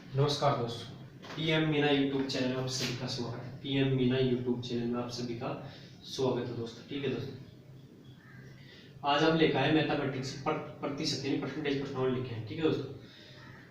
नमस्कार दोस्तों, PM Meena YouTube channel में आप सभी का स्वागत है। पीएम मीना यूट्यूब चैनल में आप सभी का स्वागत है दोस्तों। ठीक है दोस्तों, आज हम लेकर आए मैथमेटिक्स प्रतिशत यानी परसेंटेज प्रश्न लिखे हैं। ठीक है दोस्तों,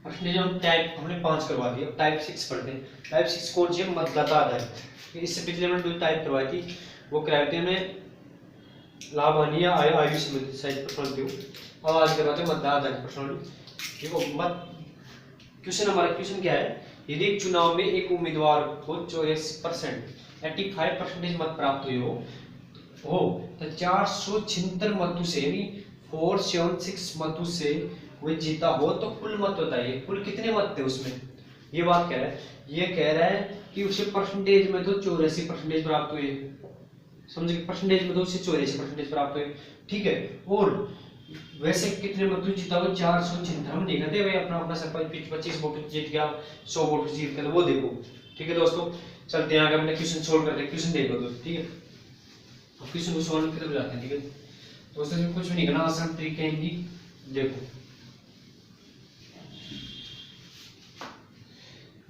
परसेंटेज हम टाइप हमने 5 करवा दिया। टाइप 6 पढ़ते हैं। टाइप 6 कौन सी है? मतदाता आधारित। इससे पिछले हमने 2 टाइप करवाई थी, वो कराए थे हमने लाभ हानि या आयु संबंधित प्रश्न। अब आज करवाते हैं मतदाता आधारित प्रश्न। देखो मत क्वेश्चन, हमारा क्वेश्चन क्या है? यदि एक चुनाव में एक उम्मीदवार को 84% 85% मत प्राप्त हुए हो तो 476 मतों से यानी 476 मतों से वो जीता हो तो कुल मत बताइए, कुल कितने मत थे उसमें? ये बात कह रहा है। ये कह रहा है कि उसे परसेंटेज में तो 84% प्राप्त हुए। समझे? परसेंटेज में तो उसे 84% प्राप्त हुए। ठीक है, और वैसे कितने मतों जीता वो? 476। हम देखा थे भाई अपना अपना सरपंच 25 वोट जीत गया, 100 वोट जीत गया, वो देखो। ठीक है दोस्तों, चलते हैं आगे, अपने क्वेश्चन सोल्व करते हैं। क्वेश्चन देखो दोस्तों। ठीक है, अब क्वेश्चन को सॉल्व करके जाते हैं। ठीक है दोस्तों, इसमें कुछ भी नहीं करना, आसान तरीके हैं इनकी। देखो,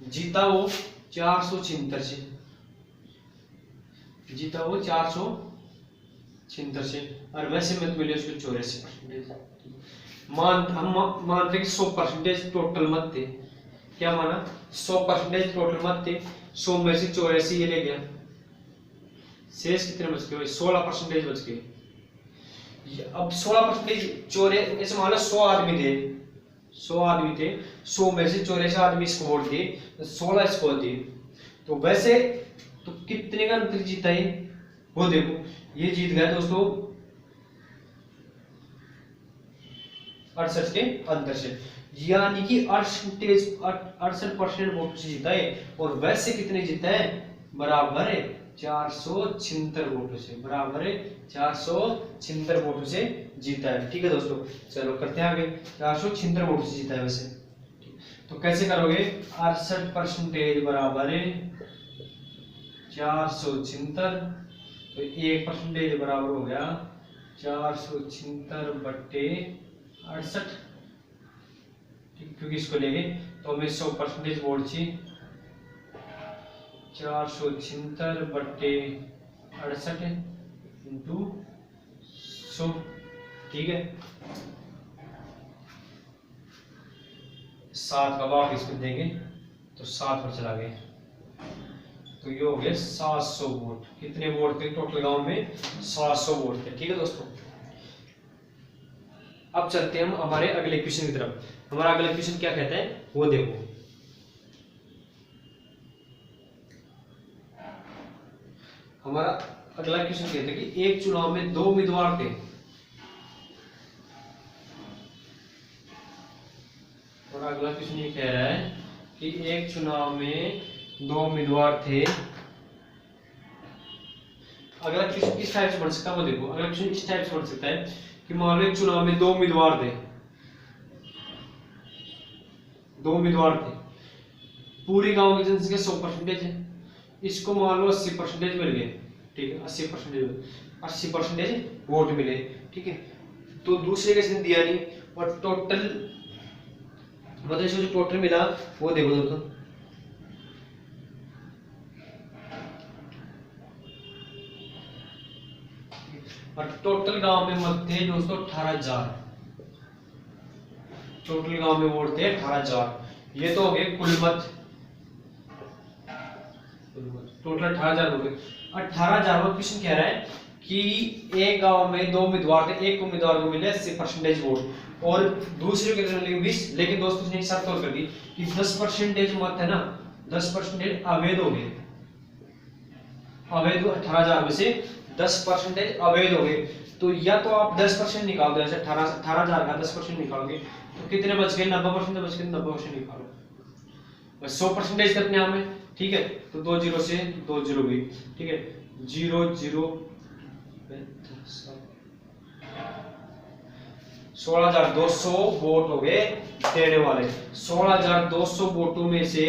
जीता वो 476 से, जीता वो 476 से, और वैसे मत मिले उसको 84%। हम मानते कि 100% टोटल मत थे। क्या माना? 100% टोटल मत थे। 100 में से 84 ये ले गया, शेष कितने बच गए? 16% बच गए। अब 16% चोरे ऐसे मान लो 100 आदमी थे, 100 आदमी थे, 100 में से 84 आदमी इसको वोट दिए, 16 इसको दिए, तो वैसे तो कितने का अंतर जीता है? वो देखो, ये जीत गया दोस्तों 68 के अंतर से, यानी कि 68% वोट से जीता है। और वैसे कितने जीता है? बराबर है 476 वोटों से, बराबर है 476 वोटों से जीता है। ठीक है दोस्तों, चलो करते हैं आगे। 476 वोटों से जीता है वैसे, तो कैसे करोगे? 68% बराबर है 476, तो 1% बराबर हो गया 476 बट्टे 68। क्योंकि इसको लेंगे तो हमें 100% वोट चाहिए। 476 बट्टे 68 इंटू 100। ठीक है, 7 का भाग इसमें देंगे तो 7 पर चला गया, तो ये हो गया 700 वोट। कितने वोट थे टोटल गांव में? 700 वोट थे। ठीक है दोस्तों, अब चलते हैं हम हमारे अगले क्वेश्चन की तरफ। हमारा अगला क्वेश्चन क्या कहता है वो देखो। हमारा अगला क्वेश्चन कहता है कि एक चुनाव में 2 उम्मीदवार थे, और अगला क्वेश्चन ये कह रहा है कि एक चुनाव में 2 उम्मीदवार थे। अगला क्वेश्चन किस टाइप से बन सकता है वो देखो। अगला क्वेश्चन इस टाइप से बन सकता है कि मान लो एक चुनाव में 2 उम्मीदवार थे, 2 उम्मीदवार थे, पूरी गांव की जनसंख्या 100% है, इसको मान लो 80% मिल गए। ठीक है, 80% वोट मिले। ठीक है, तो दूसरे का इसने दिया नहीं, और टोटल मतलब इसको जो टोटल मिला वो देखो दोस्तों। और टोटल गांव में मत थे दोस्तों 18,000। टोटल गांव में वोट थे 18,000। ये तो हो गए कुल मत, टोटल 18,000 हो गए। 18,000 में क्वेश्चन कह रहा है कि एक गांव में 2 उम्मीदवार थे, एक उम्मीदवार को मिले 80% वोट और दूसरे के लिए 20। लेकिन दोस्तों उसने एक शर्त और कर दी कि 10% मत है ना, 10% अवैध हो गए। अवैध 18,000 में से 10% अवैध हो गए, तो या तो आप 10% निकाल दो, ऐसे 18,000 का 10% निकालोगे तो कितने बच गए? 90% बच गए। 90% निकालो, बस 100% थे अपने आप में। ठीक है, तो 2 जीरो से 2 जीरो गई। ठीक है, 0 0 16,200 वोट हो गए देने वाले। 16,200 वोटों में से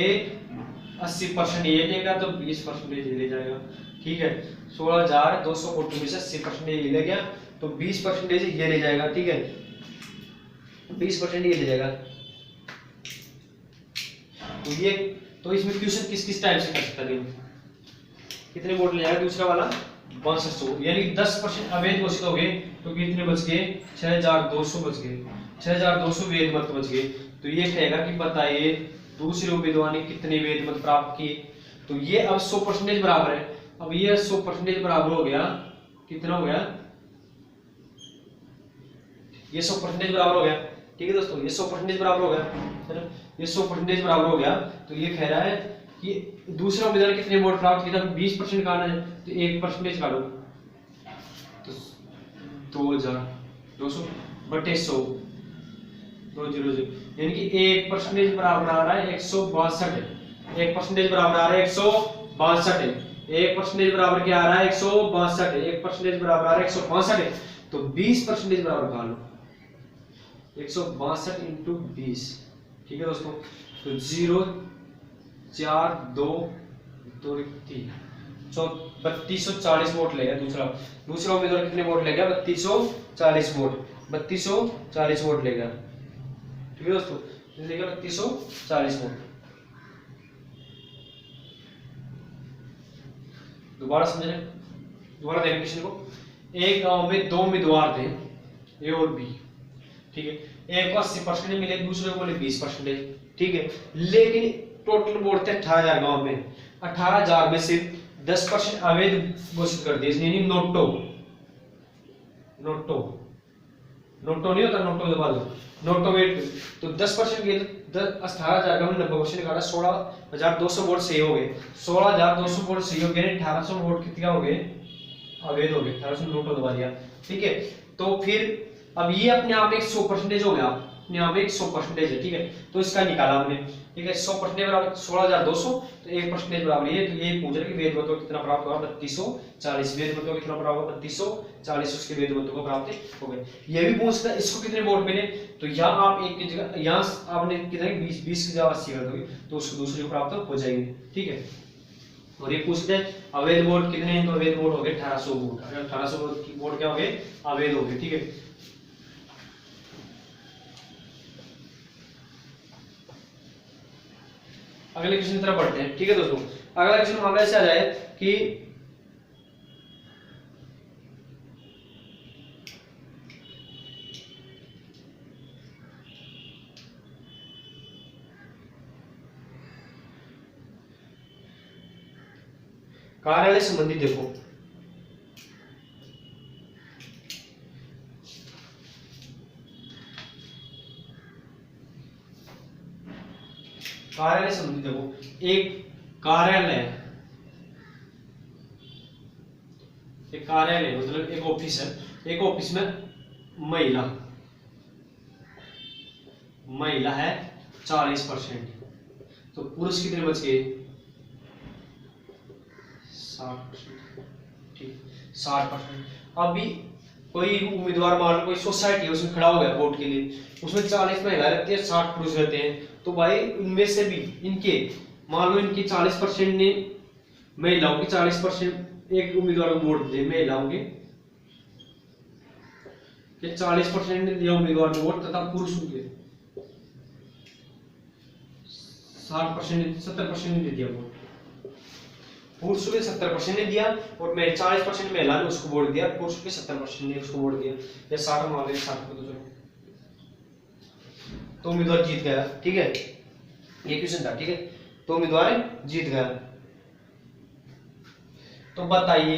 80% ये लेगा तो 20% ये ले जाएगा। ठीक है, 16,200 वोटों में से 80% ये ले गया तो 20% ये ले जाएगा। ठीक है, 20% ये ले जाएगा। तो इसमें क्वेश्चन किस किस टाइप से कर सकता है, कितने वोट ले जाएगा दूसरा वाला 6200, यानी 10% अवैध घोषित हो गए तो कितने बच गए 6200 बच गए, 6200 वैध मत बच गए। तो ये कहेगा कि बताइए दूसरे उम्मीदवार ने कितने वैध मत प्राप्त किए। तो ये अब 100% बराबर है। अब ये 100% बराबर हो गया, कितना हो गया, ये 100% बराबर हो गया। ठीक है दोस्तों, ये 100% बराबर हो गया, है ना, ये 100% बराबर हो गया। तो ये कह रहा है कि दूसरा उम्मीदवार कितने वोट प्राप्त किया, 20% काटना है तो 1% काटो, तो 2200 बटे 100 200, यानी कि 1% बराबर आ रहा है 162 है, 1% बराबर आ रहा है 162 है, 1% बराबर क्या आ रहा है 162 है, 1% बराबर आ रहा है 162 है। तो 20% बराबर निकाल लो, 162 इंटू 20। ठीक है दोस्तों, तो 0 4 2 2 3 3240 वोट लेगा दूसरा उम्मीदवार कितने वोट लेगा 3240 वोट, 3240 वोट लेगा। ठीक है दोस्तों, लेगा 3240 वोट। दोबारा समझने, दोबारा देखिए क्वेश्चन को। एक गांव में 2 उम्मीदवार थे, ए और बी। ठीक है, एक को 80% मिले, दूसरे को मिले 20%। ठीक है, लेकिन टोटल वोट थे 18,000 गांव में, 18,000 में से 10% अवैध घोषित कर दिए, यानी नोटो नहीं होता, नोटो दबा दो, नोटो वेट। तो 10% के 18,000 का 90% काटा, 16,200 वोट सही हो गए, 16,200 वोट सही हो गए, 1800 वोट कितने हो गए अवैध हो गए, 1800 नोटो दबा दिया। ठीक है, तो फिर अब ये अपने आप एक 100% हो गया, अपने आप एक 100% है। ठीक है, तो इसका निकाला हमने। ठीक है, 100% बराबर 16,200, तो 1% बराबर ये, तो ये पूछ रहा है कि वेद मतों कितना प्राप्त होगा 3240, वेद मतों कितना प्राप्त होगा 3240, उसके वेद मतों को प्राप्त हो गए। ये भी पूछता है इसको कितने वोट मिले, तो यहाँ आप एक की जगह, यहाँ आपने कितने 20 की जगह 80 कर दोगे तो उसको दूसरे को प्राप्त हो जाएंगे। ठीक है, और ये पूछते हैं अवैध वोट कितने हैं, तो अवैध वोट हो गए 1800 वोट, 1800 वोट क्या हो गए अवैध हो गए। ठीक है, अगले क्वेश्चन की तरफ बढ़ते हैं। ठीक है दोस्तों, अगला क्वेश्चन हमारा ऐसे आ जाए कि कार्यालय संबंधी देखो, कार्यालय संबंधी देखो, एक कार्यालय मतलब एक ऑफिस है, एक ऑफिस में महिला है 40%, तो पुरुष कितने बच गए 60%। ठीक, 60%। अभी कोई उम्मीदवार मान लो कोई सोसाइटी है उसमें खड़ा हो गया वोट के लिए, उसमें 40 महिला रहती है 60 पुरुष रहते हैं, तो भाई इनमें से भी इनके मान लो इनके 40% ने महिलाओं के 40% एक उम्मीदवार को वोट दिए, महिलाओं के 40% ने दिया उम्मीदवार को वोट, तथा पुरुषों के 60% 70% ने दिया वोट, पुरुषों के 70% ने दिया और मैं 40% महिला ने उसको वोट दिया, पुरुषों के 70% ने उसको वोट दिया, या 60 मान लो 60 को तो उम्मीदवार जीत गया। ठीक है, ये क्वेश्चन था। ठीक है, तो उम्मीदवार जीत गया। तो बताइए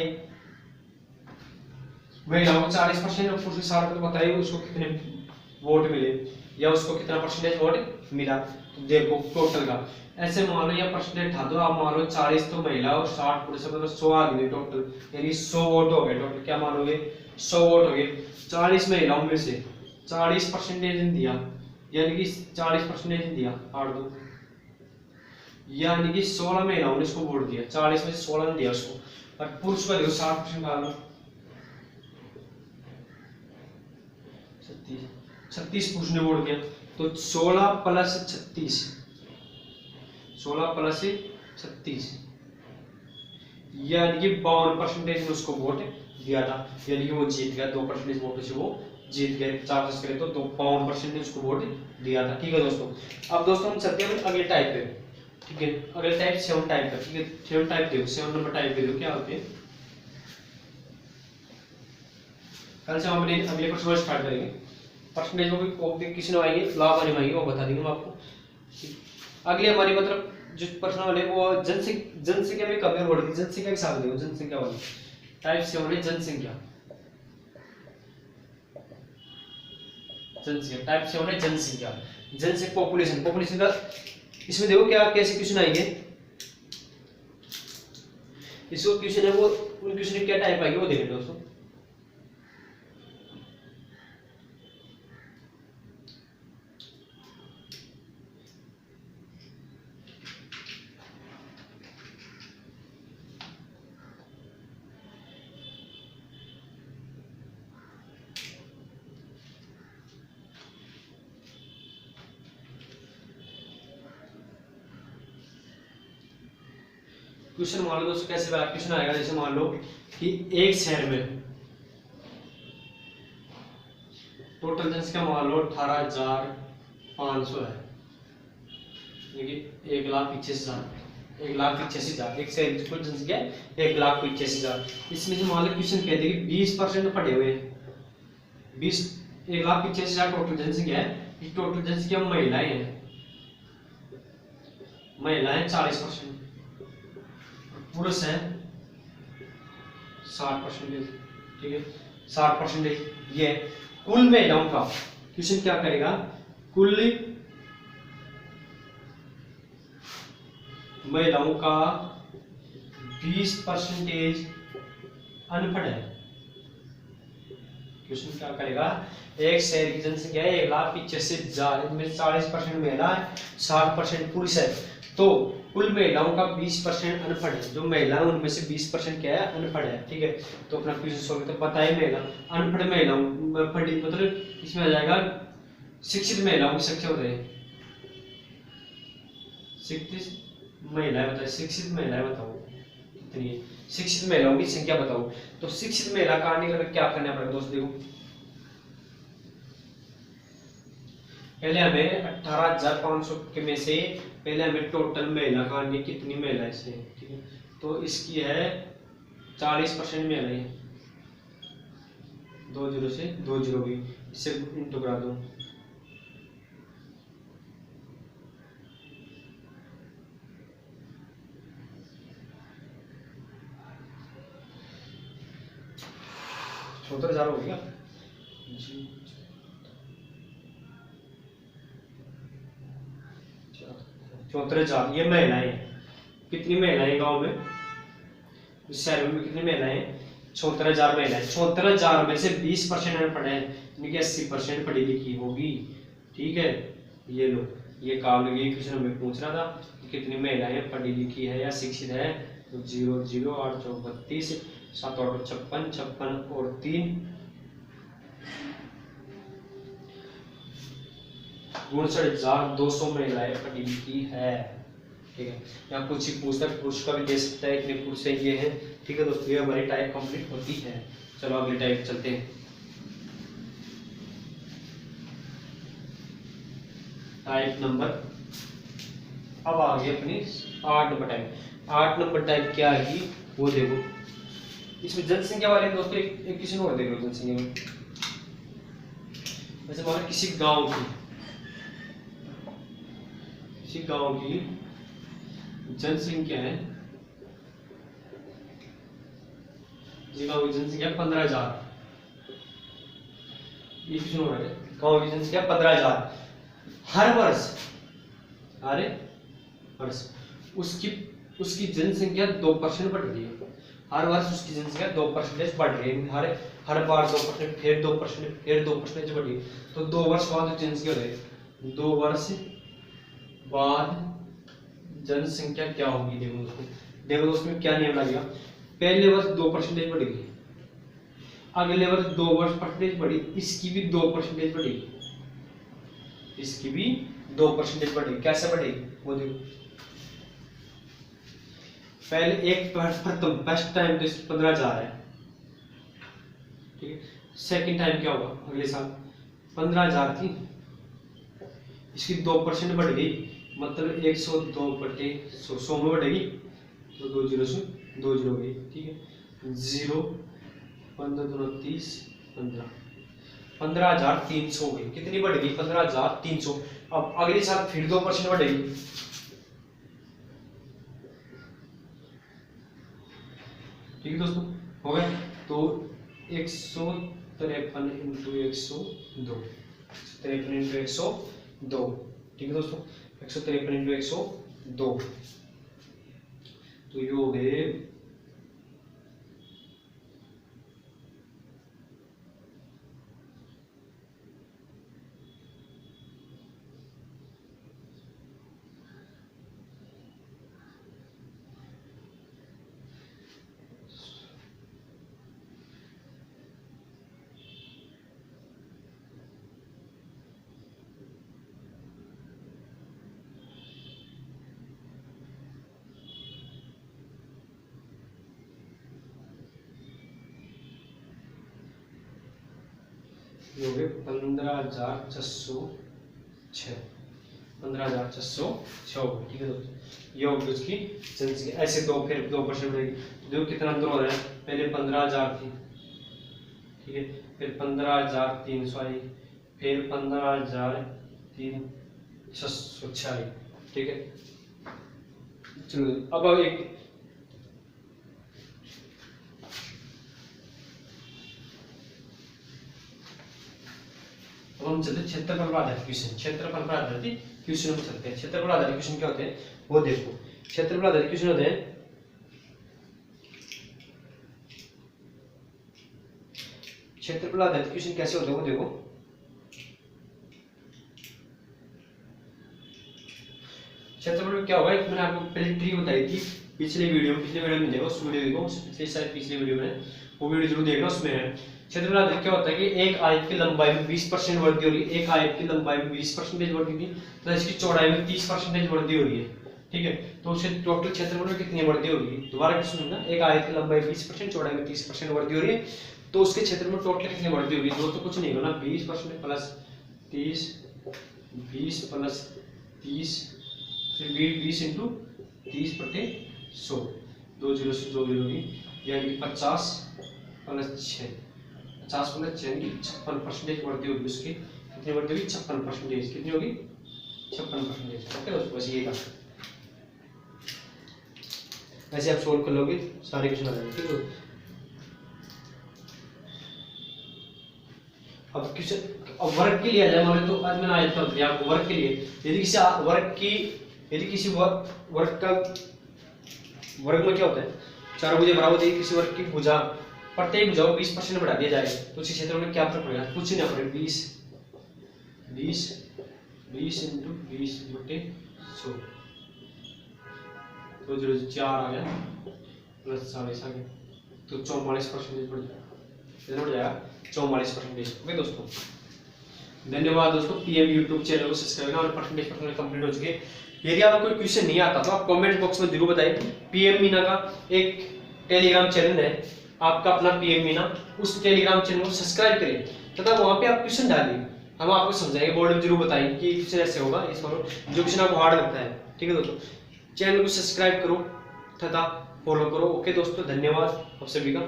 महिलाओं को 40% और पुरुष 60%, तो बताइए उसको कितने वोट मिले या उसको कितना परसेंटेज वोट मिला। तो देखो टोटल का ऐसे मान लो या परसेंटेज था, तो आप मान लो 40 तो महिला और 60 पुरुष, मतलब 100 आ गए टोटल, यानी 100 वोट हो गए टोटल। क्या मानोगे 100 वोट हो गए। 40 महिलाओं में से 40% दिया, यानी कि 40% दिया, काट दो, यानी कि 16 महिलाओं ने इसको वोट दिया, 40 में से 16 ने दिया उसको, और पुरुष का देखो 60% डाल लो, 36 पुरुष ने वोट दिया, तो 16 प्लस 36, 16 प्लस 36, यानी कि 52% ने उसको वोट दिया था, यानी कि वो जीत गया, 2% वोट से वो जीत गए। 40 करें तो 52% ने उसको वोट दिया था। ठीक है दोस्तों, अब दोस्तों हम चलते हैं अगले टाइप पे। ठीक है। अगले टाइप 7 टाइप का, ठीक है। 7 टाइप देखो, 7 नंबर टाइप देखो क्या होते हैं। कल से हम अपने अगले क्वेश्चन स्टार्ट करेंगे। परसेंटेज को किसी ने आएंगे, लाभ वाले आएंगे, वो बता देंगे मैं आपको। अगले हमारी मतलब जो प्रश्न वाले वो जनसंख्या में कमी और बढ़ती, जनसंख्या के साथ देखो, जनसंख्या वाली टाइप 7 है जनसंख्या। जनसंख्या टाइप 7 है जनसंख्या, जनसंख्या पॉपुलेशन, पॉपुलेशन का इसमें देखो क्या कैसे क्वेश्चन आएंगे। इसको क्वेश्चन है वो, उन क्वेश्चन में क्या टाइप आएगी वो देखें दोस्तों। क्वेश्चन मान लो दोस्तों कैसे क्वेश्चन आएगा, जैसे मान लो कि एक शहर में टोटल जनसंख्या मान लो 18,500 है, 1,85,000, 1,85,000। एक शहर की कुल जनसंख्या 1,85,000। इसमें से मान लो क्वेश्चन कहते हैं कि 20% पढ़े हुए हैं। 1,85,000 टोटल जनसंख्या है। इस टोटल जनसंख्या में महिलाएं हैं, महिलाएं 40%, पुरुष है 60%, ठीक है 60%। ये कुल महिलाओं का क्वेश्चन क्या करेगा, कुल महिलाओं का 20% अनपढ़ है। क्वेश्चन क्या करेगा, एक शहर की जनसंख्या है 1,85,000, इनमें 40% महिला है, 60% पुरुष है। तो कुल महिलाओं का 20% अनपढ़ है। जो महिला है उनमें से 20% क्या है, अनपढ़ है, ठीक है। तो अपना क्वेश्चन सॉल्व तो पता है महिला अनपढ़ महिलाओं पढ़ी मतलब इसमें आ जाएगा शिक्षित महिलाओं की संख्या होती है। शिक्षित महिलाएं बताओ, शिक्षित महिलाएं बताओ कितनी है, शिक्षित महिलाओं की संख्या बताओ। तो शिक्षित महिला काटने के लिए क्या करना पड़ेगा दोस्त, देखो पहले हमें 18,500 के में से पहले हमें टोटल महिला काटनी, कितनी महिला इससे, ठीक है। तो इसकी है 40% महिलाएं, 2 0 से 2 0 भी, इससे इंटू करा दो। छोटा 4 हो गया, 74,000। ये महिलाएं, कितनी महिलाएं गांव में, शहर में कितनी महिलाएं, 74,000 महिलाएं। 74,000 में से 20% अनपढ़ है, यानी कि 80% पढ़ी लिखी होगी, ठीक है। ये लो, ये काम ये क्वेश्चन हमें पूछ रहा था कि कितनी महिलाएं पढ़ी लिखी है या शिक्षित है। तो 0 0 8 4 32, 7 8 56, 56 और 3 62,200 महिलाएं पढ़ी लिखी है, ठीक है। यहाँ कुछ ही पूछता है, पुरुष का भी दे सकता है, इतने पुरुष है ये है, ठीक है दोस्तों। ये हमारी टाइप कंप्लीट होती है। चलो अगली टाइप चलते हैं। टाइप नंबर अब आ गई अपनी 8 नंबर टाइप। 8 नंबर टाइप क्या है वो देखो। इसमें जनसंख्या वाले में दोस्तों एक क्वेश्चन और देखो। जनसंख्या में जैसे मान किसी गांव की जनसंख्या है, गांव की जनसंख्या 15,000। ये क्वेश्चन हो रहा है, गांव की जनसंख्या 15,000। हर वर्ष उसकी जनसंख्या 2% बढ़ रही है। हर वर्ष उसकी जनसंख्या 2% बढ़ रही है। हर बार 2%, फिर 2%, फिर 2% बढ़ रही है। तो 2 वर्ष बाद जनसंख्या हो जाएगी, 2 वर्ष बाद जनसंख्या क्या होगी। देखो दोस्तों क्या नियम लगेगा, पहले वर्ष 2% बढ़ेगी, अगले वर्ष 2 वर्ष परसेंटेज बढ़ी, इसकी भी 2% बढ़ेगी, इसकी भी 2% बढ़ेगी। कैसे बढ़ेगी वो देखो। पहले एक प्रथम फर्स्ट टाइम तो 15,000 है, ठीक है। सेकंड टाइम क्या होगा, अगले साल 15,000 थी, इसकी 2% बढ़ गई, मतलब 102/100, 100 में बढ़ेगी तो 2 जीरो से 2 जीरो गई, ठीक है। 0 15 दूना 30 15, 15,300 गई। कितनी बढ़ेगी? 15,300। अब अगले साल फिर 2% बढ़ेगी, ठीक है दोस्तों, हो गया। तो 153 इंटू 102, 153 इंटू 102, ठीक है दोस्तों, 153 इंटू 102, तो ये हो गए 15,406, 15,406, ठीक है दोस्तों, ये होगी उसकी जनसंख्या। ऐसे दो, फिर 2% बढ़ेगी। देखो कितना अंतर हो रहा है, पहले 15,000 थी, ठीक है, फिर 15,300 आई, फिर 15,606 आई, ठीक है। चलो अब एक अब हम चलते क्षेत्रफल पर आधारित क्वेश्चन, क्षेत्रफल पर आधारित क्वेश्चन में चलते हैं। क्षेत्रफल आधारित क्वेश्चन क्या होते हैं वो देखो। क्षेत्रफल आधारित क्वेश्चन होते हैं, क्षेत्रफल आधारित क्वेश्चन कैसे होते हैं वो देखो। क्षेत्रफल में क्या होगा, मैंने आपको पहले ट्री बताई थी पिछले वीडियो में देखो, उस वीडियो देखो, पिछले वीडियो में वो वीडियो जरूर देखना, उसमें है। क्षेत्रफल आधारित क्या होता है कि एक आयत की लंबाई में 20% वृद्धि हो रही है, एक आयत की लंबाई में 20% वृद्धि थी तो इसकी चौड़ाई में 30% वृद्धि हो रही है, ठीक है। तो उससे टोटल क्षेत्रफल में कितनी वृद्धि होगी, दोबारा क्वेश्चन सुनना, एक आयत की लंबाई 20%, चौड़ाई में 30% वृद्धि हो रही है, तो उसके क्षेत्र में टोटल कितनी वृद्धि होगी। दोस्तों कुछ नहीं होगा ना, 20% प्लस 30, 20 प्लस 30, फिर 20 इंटू 30/100, 2 जीरो से 2 जीरो की, यानी 50 प्लस 6, 50 प्लस 6 की 56% वृद्धि होगी उसकी। कितनी वृद्धि होगी? 56%। कितनी होगी? 56%। ओके दोस्तों, बस ये था। ऐसे आप सोल्व कर लोगे सारे क्वेश्चन आ जाएंगे, ठीक है। अब क्वेश्चन, अब वर्ग के लिए आ जाए हमारे, तो आज मैंने आया था आपको वर्ग के लिए। यदि किसी वर्ग का वर्ग में क्या होता है, चार भुजा बराबर होती है, किसी वर्ग की भुजा प्रत्येक भुजा को 20% बढ़ा दिया जाए तो उसी क्षेत्र में क्या फर्क पड़ेगा, कुछ नहीं पड़ेगा। 20 इंटू 20/100, तो 4 आ गया प्लस 40 आ गया, तो 44% बढ़ जाएगा, कितना बढ़ जाएगा? 44%। ओके दोस्तों, धन्यवाद दोस्तों। पीएम यूट्यूब चैनल को सब्सक्राइब करना, और परसेंटेज कंप्लीट हो चुके हैं। यदि आपको कोई क्वेश्चन नहीं आता तो आप कमेंट बॉक्स में जरूर बताइए। पीएम मीना का एक टेलीग्राम चैनल है, आपका अपना पीएम मीना, उस टेलीग्राम चैनल को सब्सक्राइब करिए तथा वहां पे आप क्वेश्चन डालिए, हम आपको समझाएंगे, बोर्ड में जरूर बताएंगे कि क्वेश्चन ऐसे होगा, इस बार जो क्वेश्चन आपको हार्ड लगता है, ठीक है दोस्तों। चैनल को सब्सक्राइब करो तथा फॉलो करो। ओके दोस्तों, धन्यवाद आप सभी का।